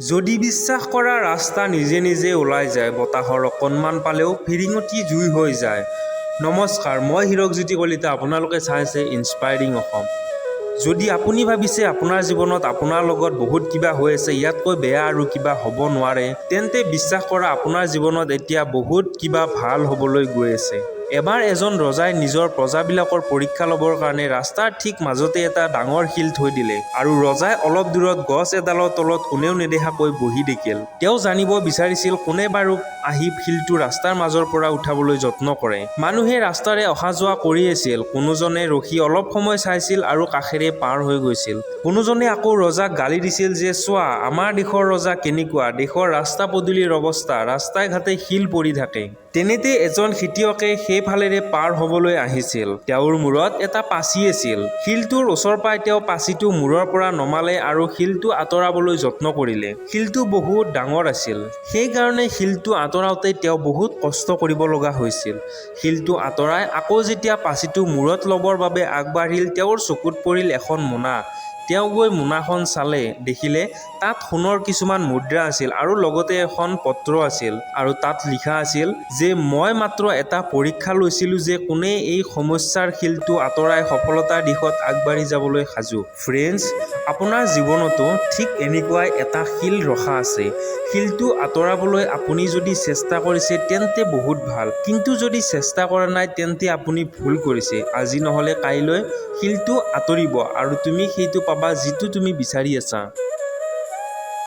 যদি বিশ্বাস কৰা ৰাস্তা নিজে নিজে ওলাই যায়, বতাহৰ অকণমান পালেও ফিৰিঙতি জুই হৈ যায়। নমস্কাৰ, মই হীৰকজ্যোতি কলিতা। আপোনালোকে চাইছে ইনস্পায়াৰিং অসম। যদি আপুনি ভাবিছে আপোনাৰ জীৱনত আপোনাৰ লগত বহুত কিবা হৈ আছে, ইয়াতকৈ বেয়া আৰু কিবা হ'ব নোৱাৰে, তেন্তে বিশ্বাস কৰা আপোনাৰ জীৱনত এতিয়া বহুত কিবা ভাল হ'বলৈ গৈ আছে। এবাৰ এজন ৰজাই নিজৰ প্ৰজাবিলাকৰ পৰীক্ষা ল'বৰ কাৰণে ৰাস্তাৰ ঠিক মাজতে এটা ডাঙৰ শিল থৈ দিলে আৰু ৰজাই অলপ দূৰত গছ এডালৰ তলত কোনেও নেদেখাকৈ বহি থাকিল। তেওঁ জানিব বিচাৰিছিল কোনে বাৰু আহি শিলটো ৰাস্তাৰ মাজৰ পৰা উঠাবলৈ যত্ন কৰে। মানুহে ৰাস্তাৰে অহা যোৱা কৰি আছিল। কোনোজনে ৰখি অলপ সময় চাইছিল আৰু কাষেৰে পাৰ হৈ গৈছিল। কোনোজনে আকৌ ৰজাক গালি দিছিল যে চোৱা, আমাৰ দেশৰ ৰজা কেনেকুৱা, দেশৰ ৰাস্তা পদূলিৰ অৱস্থা, ৰাস্তাই ঘাটে শিল পৰি থাকে। তেনেতে এজন খেতিয়কে সেইফালেৰে পাৰ হ'বলৈ আহিছিল। তেওঁৰ মূৰত এটা পাচি আছিল। শিলটোৰ ওচৰ পাই তেওঁ পাচিটো মূৰৰ পৰা নমালে আৰু শিলটো আঁতৰাবলৈ যত্ন কৰিলে। শিলটো বহুত ডাঙৰ আছিল। সেইকাৰণে শিলটো আঁতৰাওঁতে তেওঁ বহুত কষ্ট কৰিব লগা হৈছিল। শিলটো আঁতৰাই আকৌ যেতিয়া পাচিটো মূৰত ল'বৰ বাবে আগবাঢ়িল, তেওঁৰ চকুত পৰিল এখন মোনা। তেওঁ গৈ মোনাখন চালে, দেখিলে তাত সোণৰ কিছুমান মুদ্ৰা আছিল আৰু লগতে এখন পত্ৰ আছিল আৰু তাত লিখা আছিল যে মই মাত্ৰ এটা পৰীক্ষা লৈছিলোঁ যে কোনে এই সমস্যাৰ শিলটো আঁতৰাই সফলতাৰ দিশত আগবাঢ়ি যাবলৈ সাজু। ফ্ৰেণ্ডছ, আপোনাৰ জীৱনতো ঠিক এনেকুৱাই এটা শিল ৰখা আছে। শিলটো আঁতৰাবলৈ আপুনি যদি চেষ্টা কৰিছে তেন্তে বহুত ভাল, কিন্তু যদি চেষ্টা কৰা নাই তেন্তে আপুনি ভুল কৰিছে। আজি নহ'লে কাইলৈ শিলটো আঁতৰিব আৰু তুমি সেইটো পাবা যিটো তুমি বিচাৰি আছা।